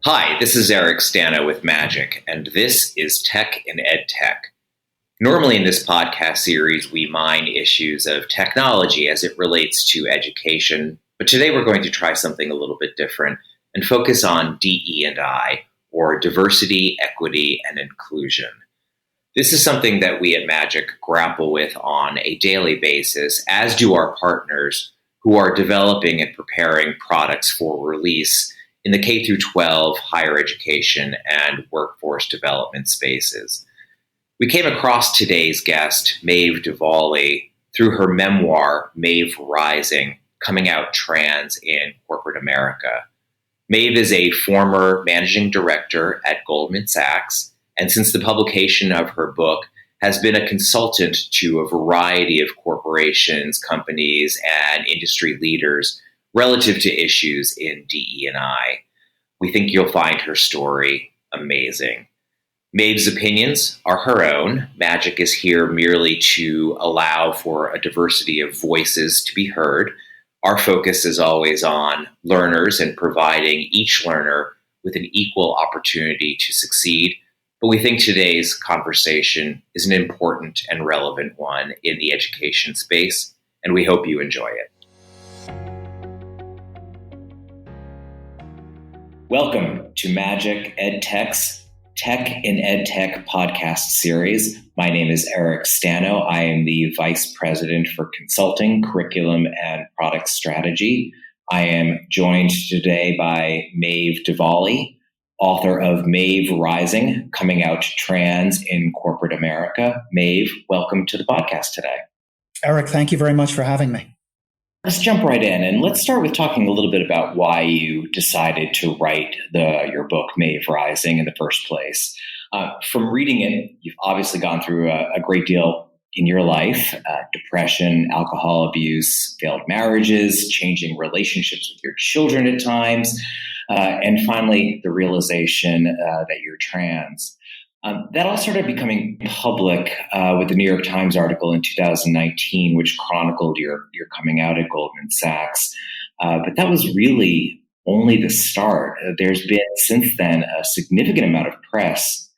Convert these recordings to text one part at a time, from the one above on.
Hi, this is Eric Stano with Magic, and this is Tech in EdTech. Normally in this podcast series, we mine issues of technology as it relates to education, but today we're going to try something a little bit different and focus on DE&I, or diversity, equity, and inclusion. This is something that we at Magic grapple with on a daily basis, as do our partners who are developing and preparing products for release in the K-12 higher education and workforce development spaces. We came across today's guest, Maeve DuVally, through her memoir, Maeve Rising, Coming Out Trans in Corporate America. Maeve is a former managing director at Goldman Sachs, and since the publication of her book, has been a consultant to a variety of corporations, companies, and industry leaders relative to issues in DE&I. We think you'll find her story amazing. Maeve's opinions are her own. Magic is here merely to allow for a diversity of voices to be heard. Our focus is always on learners and providing each learner with an equal opportunity to succeed. But we think today's conversation is an important and relevant one in the education space, and we hope you enjoy it. Welcome to Magic EdTech's Tech in EdTech podcast series. My name is Eric Stano. I am the Vice President for Consulting, Curriculum, and Product Strategy. I am joined today by Maeve DuVally, author of Maeve Rising, Coming Out Trans in Corporate America. Maeve, welcome to the podcast today. Eric, thank you very much for having me. Let's jump right in, and let's start with talking a little bit about why you decided to write your book, Maeve Rising, in the first place. From reading it, you've obviously gone through a great deal in your life: depression, alcohol abuse, failed marriages, changing relationships with your children at times, and finally, the realization that you're trans. That all started becoming public with the New York Times article in 2019, which chronicled your coming out at Goldman Sachs. But that was really only the start. There's been since then a significant amount of press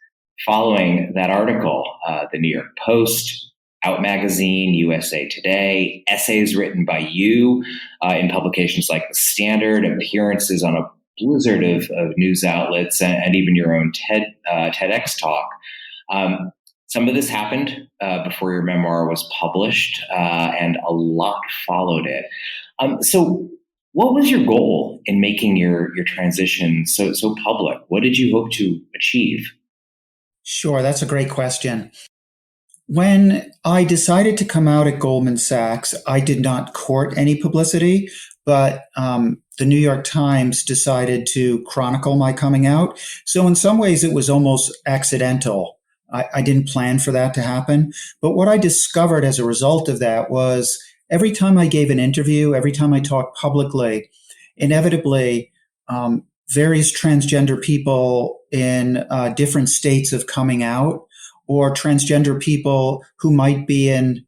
following that article. The New York Post, Out Magazine, USA Today, essays written by you in publications like The Standard, appearances on a blizzard of news outlets, and even your own TEDx talk. Some of this happened before your memoir was published, and a lot followed it. So what was your goal in making your transition so public? What did you hope to achieve? Sure, that's a great question. When I decided to come out at Goldman Sachs, I did not court any publicity, but the New York Times decided to chronicle my coming out. So in some ways, it was almost accidental. I didn't plan for that to happen. But what I discovered as a result of that was every time I gave an interview, every time I talked publicly, inevitably, various transgender people in different states of coming out, or transgender people who might be in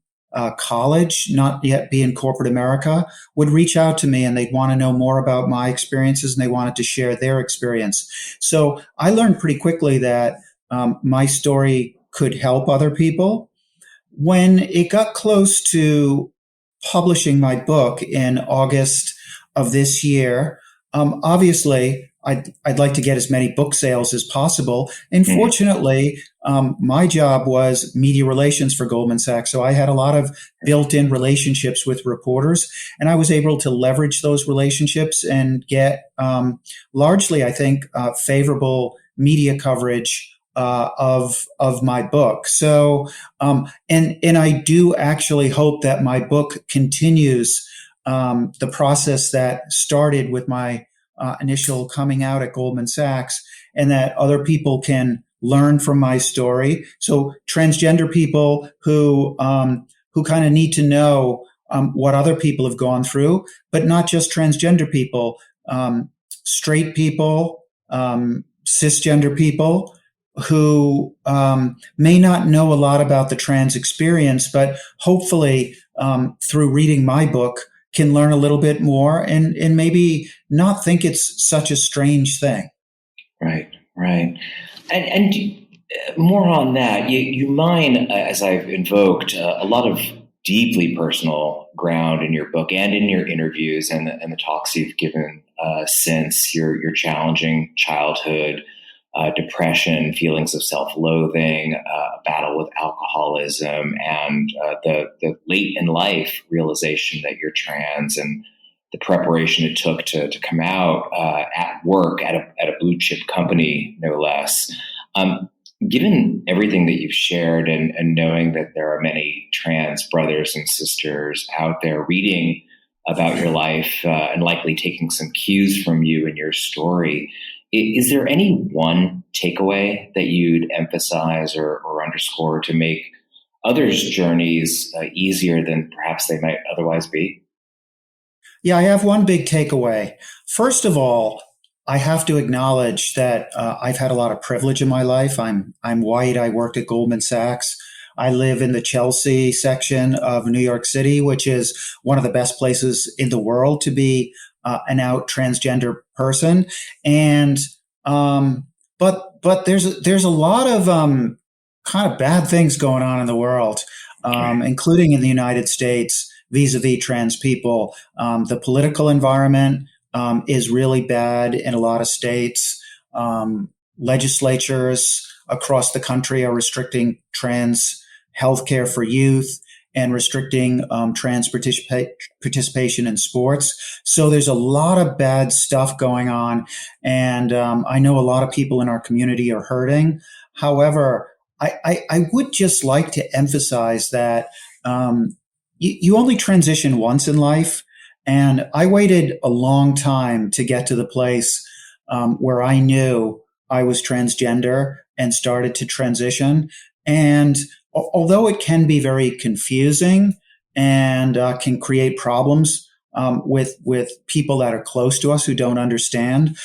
college, not yet be in corporate America, would reach out to me and they'd want to know more about my experiences and they wanted to share their experience. So I learned pretty quickly that my story could help other people. When it got close to publishing my book in August of this year, obviously I'd like to get as many book sales as possible. And fortunately, my job was media relations for Goldman Sachs. So I had a lot of built-in relationships with reporters, and I was able to leverage those relationships and get largely, I think, favorable media coverage of my book. So, and I do actually hope that my book continues the process that started with my initial coming out at Goldman Sachs, and that other people can learn from my story. So transgender people who kind of need to know what other people have gone through, but not just transgender people, straight people, cisgender people who may not know a lot about the trans experience, but hopefully through reading my book can learn a little bit more and maybe not think it's such a strange thing. Right, right. And more on that, you mine, as I've invoked, a lot of deeply personal ground in your book and in your interviews and the talks you've given since your challenging childhood, depression, feelings of self-loathing, battle with alcoholism, and the late in life realization that you're trans and the preparation it took to come out at work at a blue chip company, no less. Given everything that you've shared and knowing that there are many trans brothers and sisters out there reading about your life and likely taking some cues from you and your story, is there any one takeaway that you'd emphasize or underscore to make others' journeys easier than perhaps they might otherwise be? Yeah, I have one big takeaway. First of all, I have to acknowledge that I've had a lot of privilege in my life. I'm white. I worked at Goldman Sachs. I live in the Chelsea section of New York City, which is one of the best places in the world to be an out transgender person. And but there's a lot of kind of bad things going on in the world, including in the United States vis-a-vis trans people. The political environment is really bad in a lot of states. Legislatures across the country are restricting trans healthcare for youth and restricting trans participation in sports. So there's a lot of bad stuff going on. And I know a lot of people in our community are hurting. However, I would just like to emphasize that you only transition once in life. And I waited a long time to get to the place where I knew I was transgender and started to transition. And although it can be very confusing and can create problems with people that are close to us who don't understand,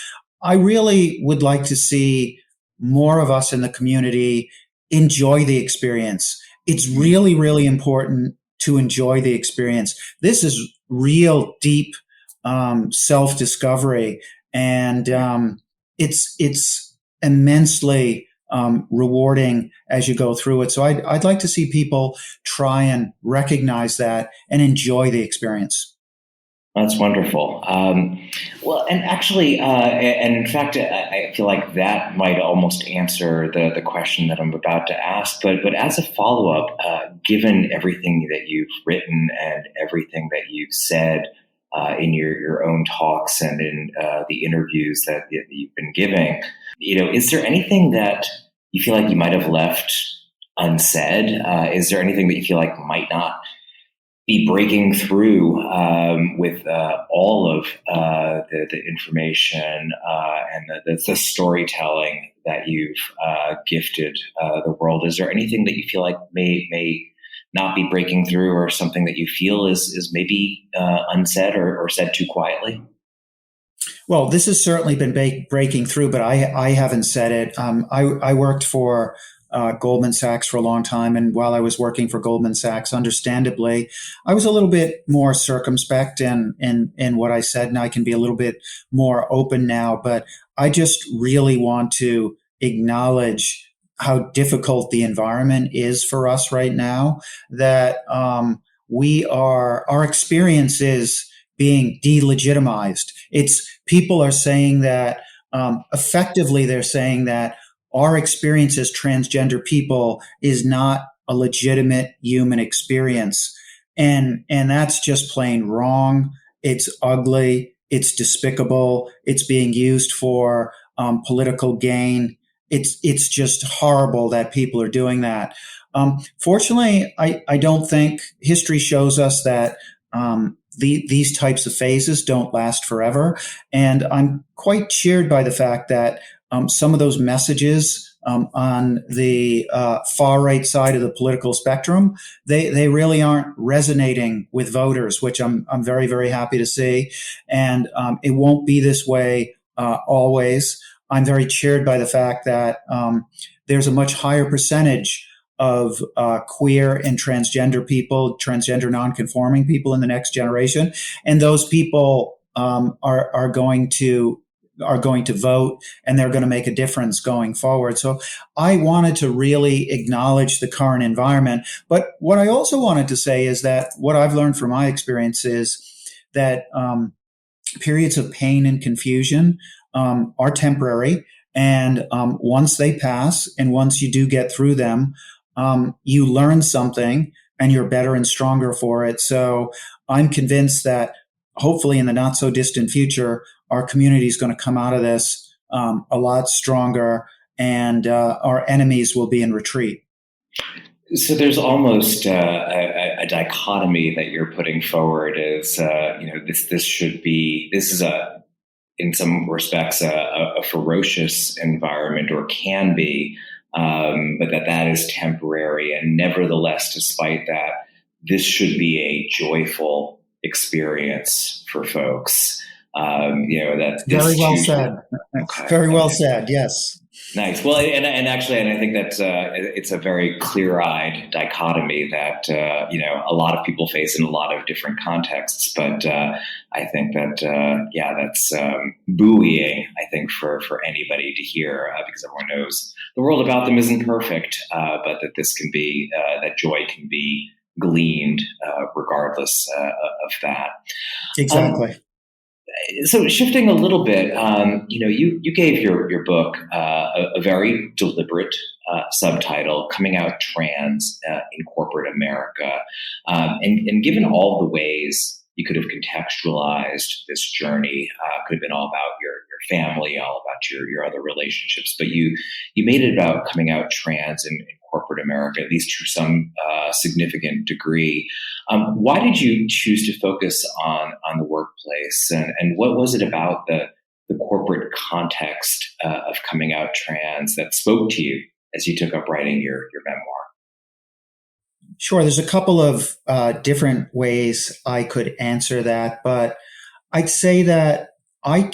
I really would like to see more of us in the community enjoy the experience. It's really, really important to enjoy the experience. This is real deep self-discovery, and it's immensely rewarding as you go through it. So I'd like to see people try and recognize that and enjoy the experience. That's wonderful. Well, and actually, and in fact, I feel like that might almost answer the question that I'm about to ask. But as a follow up, given everything that you've written and everything that you've said in your own talks and in the interviews that you've been giving, is there anything that you feel like you might have left unsaid? Is there anything that you feel like might not be breaking through with all of the information and the storytelling that you've gifted the world? Is there anything that you feel like may not be breaking through, or something that you feel is maybe unsaid or said too quietly? Well, this has certainly been breaking through, but I haven't said it. I worked for Goldman Sachs for a long time. And while I was working for Goldman Sachs, understandably, I was a little bit more circumspect in what I said, and I can be a little bit more open now. But I just really want to acknowledge how difficult the environment is for us right now, that our experience is being delegitimized. It's people are saying that effectively they're saying that our experience as transgender people is not a legitimate human experience. And that's just plain wrong. It's ugly. It's despicable. It's being used for political gain. It's just horrible that people are doing that. Fortunately, I don't think history shows us that these types of phases don't last forever. And I'm quite cheered by the fact that some of those messages on the far right side of the political spectrum, they really aren't resonating with voters, which I'm very, very happy to see. And it won't be this way always. I'm very cheered by the fact that there's a much higher percentage of queer and transgender people, transgender nonconforming people in the next generation. And those people are going to are going to vote and they're going to make a difference going forward. So I wanted to really acknowledge the current environment. But what I also wanted to say is that what I've learned from my experience is that periods of pain and confusion are temporary. And once they pass, and once you do get through them, you learn something and you're better and stronger for it. So I'm convinced that hopefully in the not so distant future, our community is going to come out of this a lot stronger, and our enemies will be in retreat. So there's almost a dichotomy that you're putting forward as, this is in some respects, a ferocious environment, or can be, but that is temporary. And nevertheless, despite that, this should be a joyful experience for folks. That this very well said. Okay. Very well said. Yes. Nice. Well, and I think that's it's a very clear-eyed dichotomy that a lot of people face in a lot of different contexts. But I think that that's buoying. I think for anybody to hear, because everyone knows the world about them isn't perfect, but that this can be that joy can be gleaned regardless of that. Exactly. So shifting a little bit, you gave your book a very deliberate subtitle, "Coming Out Trans in Corporate America," and given all the ways you could have contextualized this journey, could have been all about your family, all about your other relationships, but you made it about coming out trans in corporate America, at least to some significant degree. Why did you choose to focus on the workplace, and what was it about the corporate context of coming out trans that spoke to you as you took up writing your memoir? Sure. There's a couple of different ways I could answer that, but I'd say that I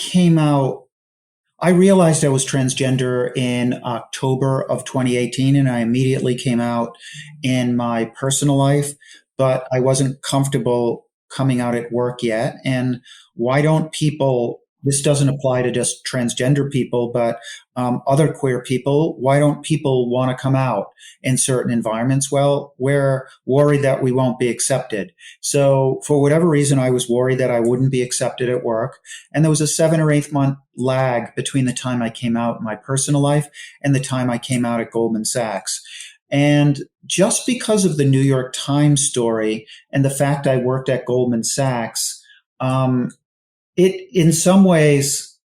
realized I was transgender in October of 2018, and I immediately came out in my personal life, but I wasn't comfortable coming out at work yet. And why don't people, this doesn't apply to just transgender people, but other queer people, why don't people want to come out in certain environments? Well, we're worried that we won't be accepted. So for whatever reason, I was worried that I wouldn't be accepted at work. And there was a 7 or 8 month lag between the time I came out in my personal life and the time I came out at Goldman Sachs. And just because of the New York Times story and the fact I worked at Goldman Sachs, in some ways,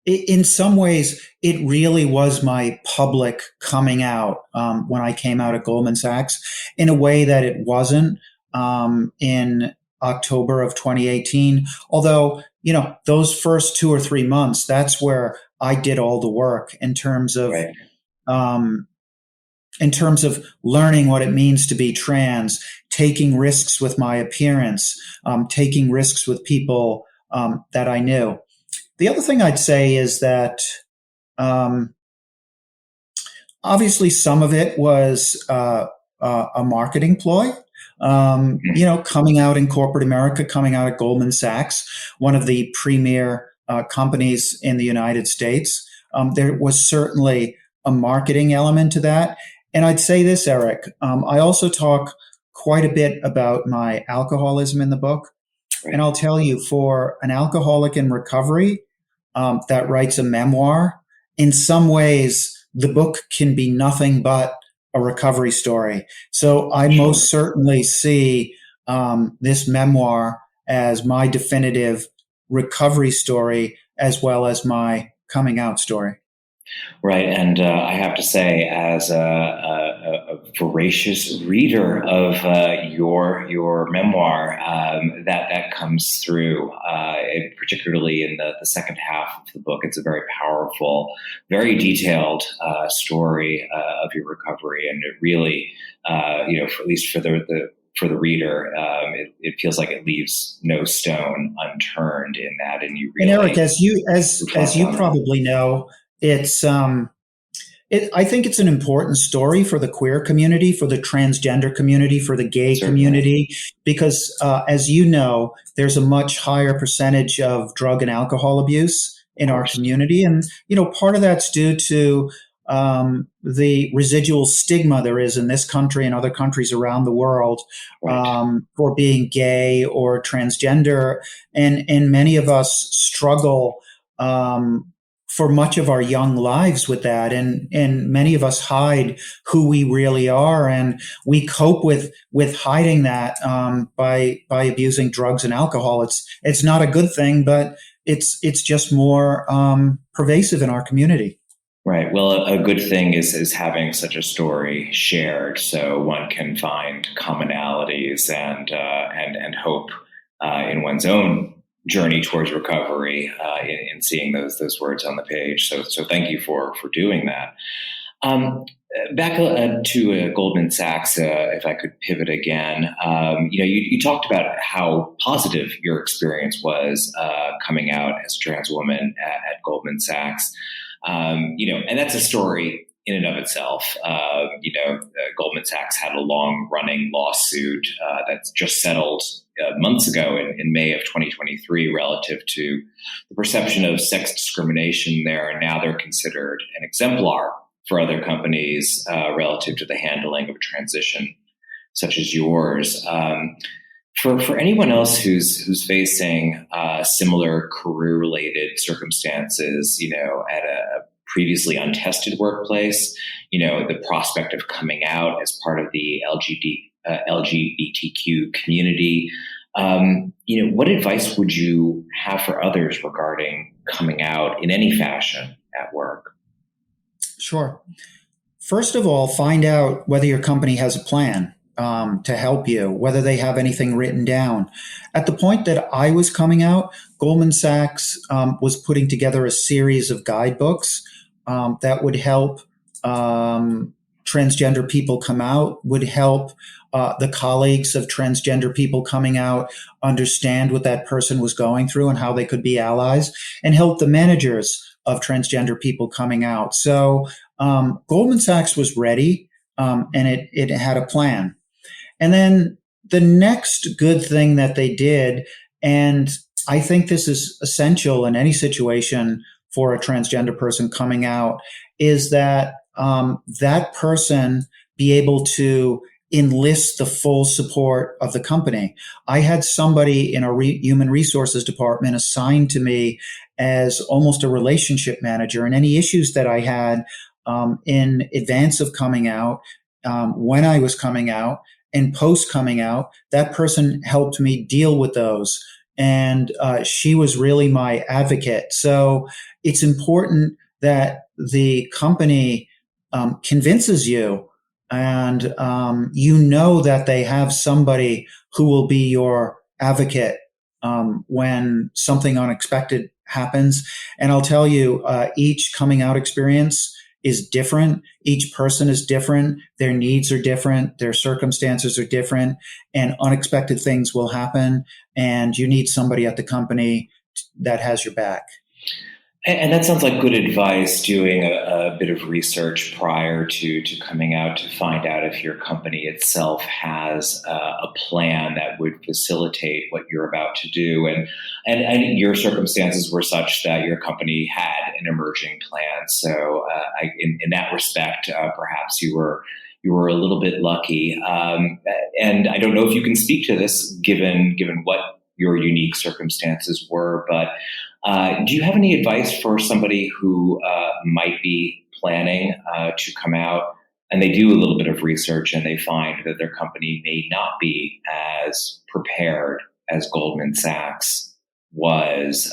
it really was my public coming out when I came out at Goldman Sachs, in a way that it wasn't in October of 2018. Although, those first 2 or 3 months, that's where I did all the work in terms of right. In terms of learning what it means to be trans, taking risks with my appearance, taking risks with people that I knew. The other thing I'd say is that obviously some of it was a marketing ploy. Coming out in corporate America, coming out at Goldman Sachs, one of the premier companies in the United States, there was certainly a marketing element to that. And I'd say this, Eric, I also talk quite a bit about my alcoholism in the book. Right. And I'll tell you, for an alcoholic in recovery that writes a memoir, in some ways, the book can be nothing but a recovery story. So I most certainly see this memoir as my definitive recovery story, as well as my coming out story. Right. And I have to say, as a voracious reader of your memoir, that comes through, particularly in the second half of the book. It's a very powerful, very detailed story of your recovery. And it really, at least for the reader, it feels like it leaves no stone unturned in that. And you really, and Eric, as you probably know, it's I think it's an important story for the queer community, for the transgender community, for the gay Certainly. community, because as you know, there's a much higher percentage of drug and alcohol abuse Of in our course. community. And, part of that's due to the residual stigma there is in this country and other countries around the world Right. for being gay or transgender. And many of us struggle for much of our young lives with that. And many of us hide who we really are. And we cope with hiding that by abusing drugs and alcohol. It's not a good thing, but it's just more pervasive in our community. Right. Well, a good thing is having such a story shared, so one can find commonalities and hope in one's own journey towards recovery in seeing those words on the page. So thank you for doing that. Um, Back to Goldman Sachs, if I could pivot again. You talked about how positive your experience was coming out as a trans woman at Goldman Sachs. And that's a story in and of itself. Goldman Sachs had a long-running lawsuit that's just settled months ago in May of 2023 relative to the perception of sex discrimination there, and now they're considered an exemplar for other companies relative to the handling of a transition such as yours. For anyone else who's facing similar career-related circumstances, at a previously untested workplace, the prospect of coming out as part of the LGBTQ community, what advice would you have for others regarding coming out in any fashion at work? Sure. First of all, find out whether your company has a plan to help you, whether they have anything written down. At the point that I was coming out, Goldman Sachs was putting together a series of guidebooks that would help transgender people come out, would help the colleagues of transgender people coming out understand what that person was going through and how they could be allies, and help the managers of transgender people coming out. So Goldman Sachs was ready, and it had a plan. And then the next good thing that they did, and I think this is essential in any situation for a transgender person coming out, is that that person be able to enlist the full support of the company. I had somebody in our human resources department assigned to me as almost a relationship manager, and any issues that I had in advance of coming out, when I was coming out, and post coming out, that person helped me deal with those. And she was really my advocate. So it's important that the company convinces you, and that they have somebody who will be your advocate when something unexpected happens. And I'll tell you, each coming out experience is different. Each person is different. Their needs are different. Their circumstances are different, and unexpected things will happen. And you need somebody at the company that has your back. And that sounds like good advice, doing a bit of research prior to coming out to find out if your company itself has a plan that would facilitate what you're about to do. And your circumstances were such that your company had an emerging plan. So in that respect, perhaps you were a little bit lucky. And I don't know if you can speak to this given what your unique circumstances were, but do you have any advice for somebody who might be planning to come out, and they do a little bit of research and they find that their company may not be as prepared as Goldman Sachs was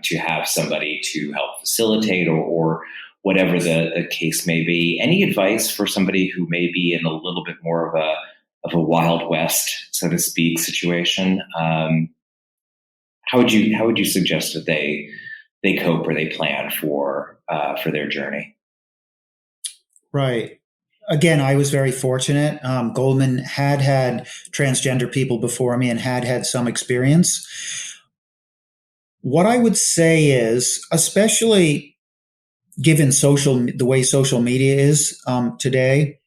to have somebody to help facilitate or whatever the case may be? Any advice for somebody who may be in a little bit more of a Wild West, so to speak, situation? How would you suggest that they cope or they plan for their journey? Right. Again, I was very fortunate. Goldman had transgender people before me and had some experience. What I would say is, especially given the way social media is today,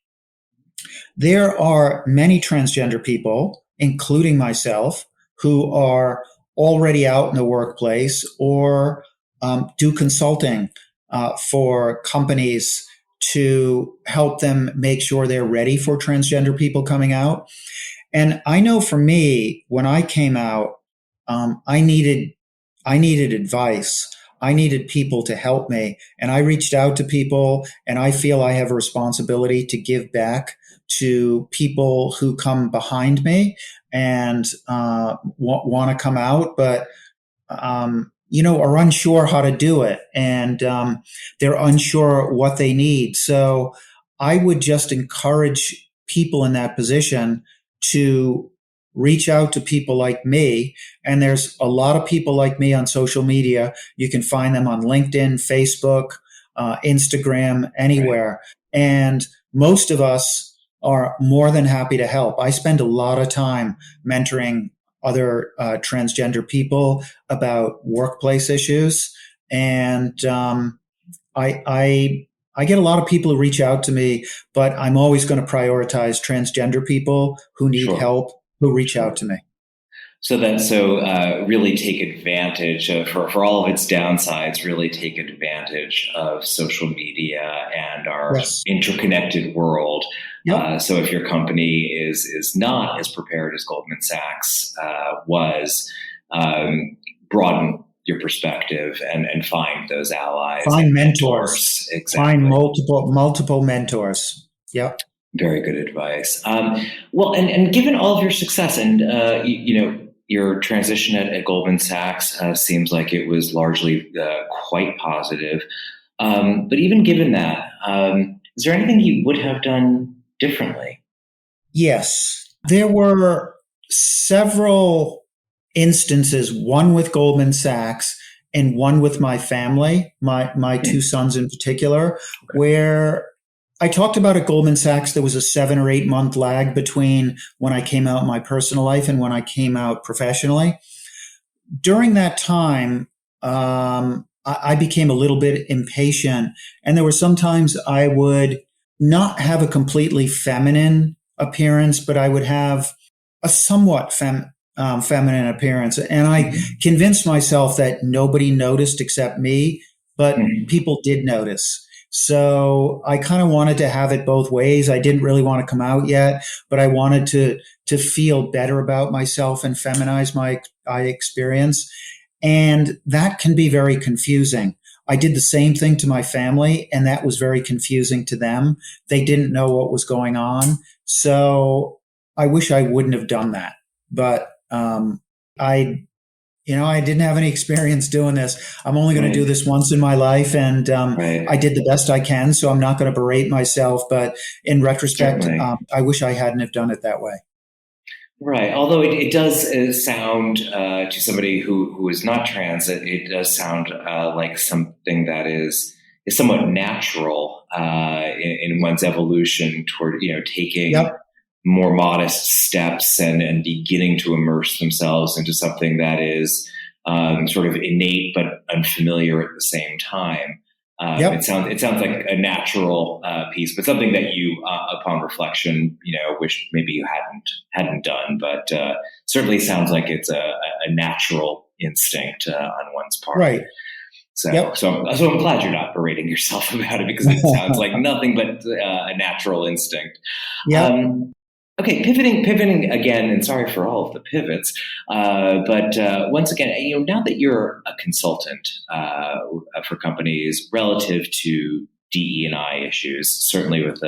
there are many transgender people, including myself, who are already out in the workplace or do consulting for companies to help them make sure they're ready for transgender people coming out. And I know for me, when I came out, I needed advice. I needed people to help me. And I reached out to people, and I feel I have a responsibility to give back to people who come behind me and want to come out, but are unsure how to do it, and they're unsure what they need. So I would just encourage people in that position to reach out to people like me. And there's a lot of people like me on social media. You can find them on LinkedIn, Facebook, Instagram, anywhere. Right. And most of us are more than happy to help. I spend a lot of time mentoring other transgender people about workplace issues. And I get a lot of people who reach out to me, but I'm always going to prioritize transgender people who need help, who reach out to me. So really take advantage for all of its downsides, really take advantage of social media and our interconnected world. Yep. So if your company is not as prepared as Goldman Sachs was, broaden your perspective and find those allies. Find mentors. Exactly. Find multiple mentors. Yep. Very good advice. Well, and given all of your success and, your transition at Goldman Sachs seems like it was largely quite positive. But even given that, is there anything you would have done differently? Yes. There were several instances, one with Goldman Sachs and one with my family, my two sons in particular, where I talked about at Goldman Sachs, there was a 7 or 8 month lag between when I came out in my personal life and when I came out professionally. During that time, I became a little bit impatient, and there were sometimes I would not have a completely feminine appearance, but I would have a somewhat feminine appearance. And I convinced myself that nobody noticed except me, but people did notice. So I kind of wanted to have it both ways. I didn't really want to come out yet, but I wanted to feel better about myself and feminize my experience. And that can be very confusing. I did the same thing to my family, and that was very confusing to them. They didn't know what was going on. So I wish I wouldn't have done that. But I didn't have any experience doing this. I'm only going to do this once in my life, and I did the best I can. So I'm not going to berate myself. But in retrospect, I wish I hadn't have done it that way. Right. Although it does sound to somebody who is not trans, it does sound like something that is somewhat natural in one's evolution toward taking more modest steps and beginning to immerse themselves into something that is sort of innate but unfamiliar at the same time. It sounds like a natural piece, but something that you, upon reflection, wish maybe you hadn't done. But certainly sounds like it's a natural instinct on one's part. Right. So I'm glad you're not berating yourself about it, because it sounds like nothing but a natural instinct. Yeah. Okay, pivoting again, and sorry for all of the pivots, but once again, now that you're a consultant for companies relative to DE&I issues, certainly with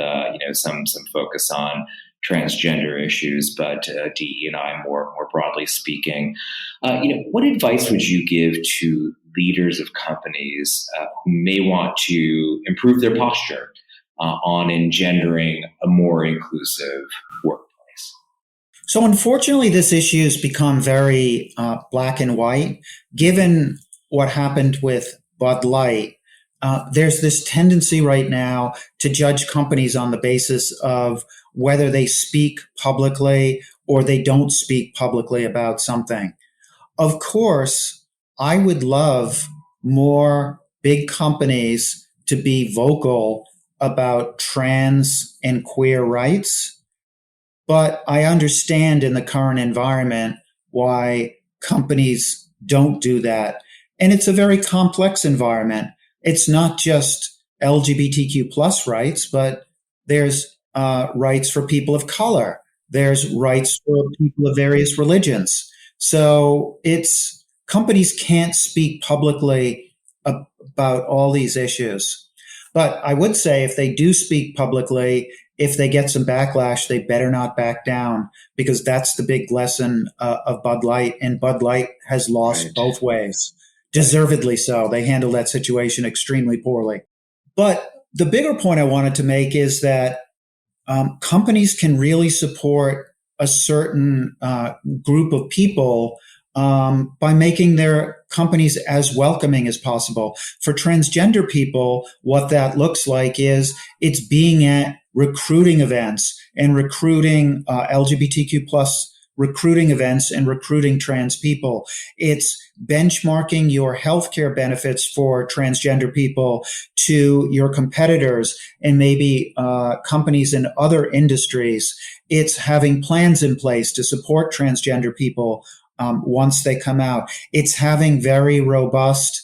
some focus on transgender issues, but DE&I more broadly speaking, what advice would you give to leaders of companies who may want to improve their posture on engendering a more inclusive workplace? So unfortunately, this issue has become very black and white. Given what happened with Bud Light, there's this tendency right now to judge companies on the basis of whether they speak publicly or they don't speak publicly about something. Of course, I would love more big companies to be vocal about trans and queer rights, but I understand in the current environment why companies don't do that. And it's a very complex environment. It's not just LGBTQ plus rights, but there's rights for people of color. There's rights for people of various religions. So it's companies can't speak publicly about all these issues. But I would say if they do speak publicly, if they get some backlash, they better not back down, because that's the big lesson of Bud Light. And Bud Light has lost both ways, deservedly so. They handled that situation extremely poorly. But the bigger point I wanted to make is that companies can really support a certain group of people by making their companies as welcoming as possible. For transgender people, what that looks like is it's being at recruiting events and recruiting LGBTQ plus recruiting events and recruiting trans people. It's benchmarking your healthcare benefits for transgender people to your competitors and maybe companies in other industries. It's having plans in place to support transgender people once they come out. It's having very robust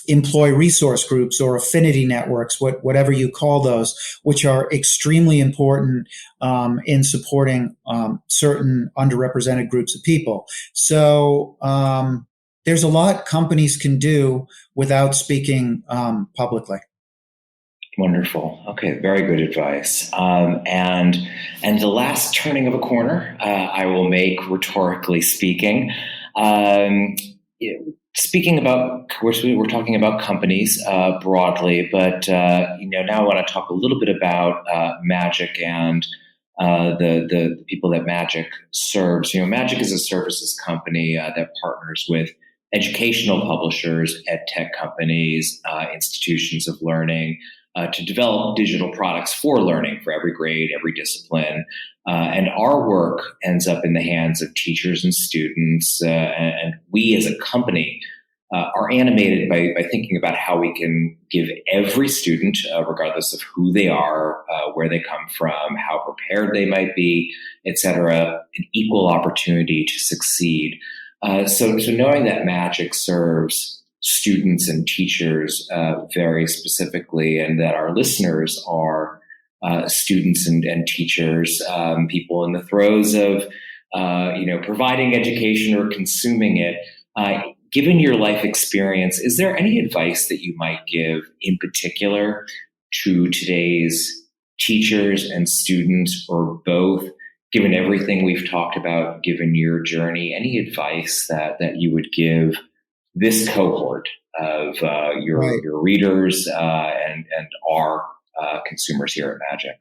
employee resource groups or affinity networks, whatever you call those, which are extremely important in supporting certain underrepresented groups of people. So there's a lot companies can do without speaking publicly. Wonderful. Okay, very good advice. And the last turning of a corner, I will make, rhetorically speaking. Speaking about, of course, we're talking about companies broadly, but now I want to talk a little bit about Magic and the people that Magic serves. Magic is a services company that partners with educational publishers, EdTech companies, institutions of learning, to develop digital products for learning for every grade, every discipline. And our work ends up in the hands of teachers and students. And we as a company are animated by thinking about how we can give every student, regardless of who they are, where they come from, how prepared they might be, et cetera, an equal opportunity to succeed. So knowing that Magic serves students and teachers very specifically, and that our listeners are students and teachers, people in the throes of providing education or consuming it. Given your life experience, is there any advice that you might give in particular to today's teachers and students, or both, given everything we've talked about, given your journey? Any advice that you would give this cohort of your readers and our consumers here at Magic?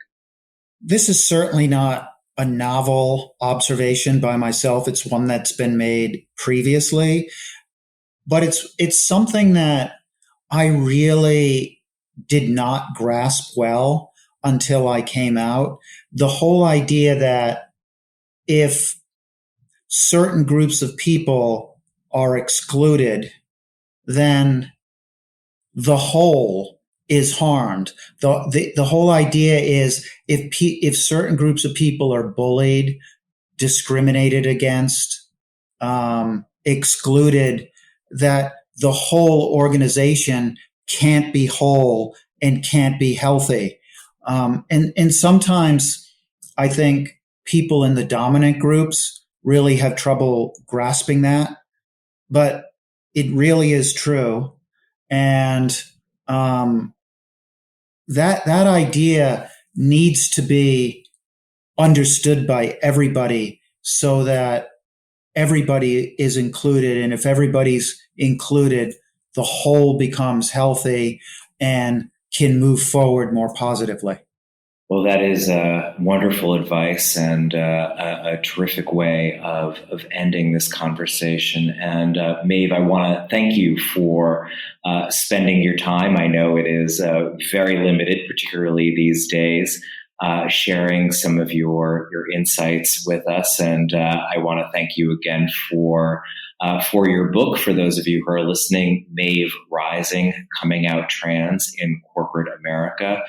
This is certainly not a novel observation by myself. It's one that's been made previously, but it's something that I really did not grasp well until I came out. The whole idea that if certain groups of people are excluded, then the whole is harmed. The whole idea is if certain groups of people are bullied, discriminated against, excluded, that the whole organization can't be whole and can't be healthy. And sometimes I think people in the dominant groups really have trouble grasping that, but it really is true. And that idea needs to be understood by everybody so that everybody is included. And if everybody's included, the whole becomes healthy and can move forward more positively. Well, that is wonderful advice and a terrific way of ending this conversation. And Maeve, I want to thank you for spending your time. I know it is very limited, particularly these days, sharing some of your insights with us. And I want to thank you again for your book. For those of you who are listening, Maeve Rising, Coming Out Trans in Corporate America,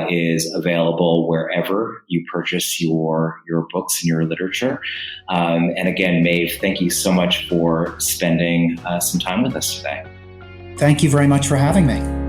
is available wherever you purchase your books and your literature. And again, Maeve, thank you so much for spending some time with us today. Thank you very much for having me.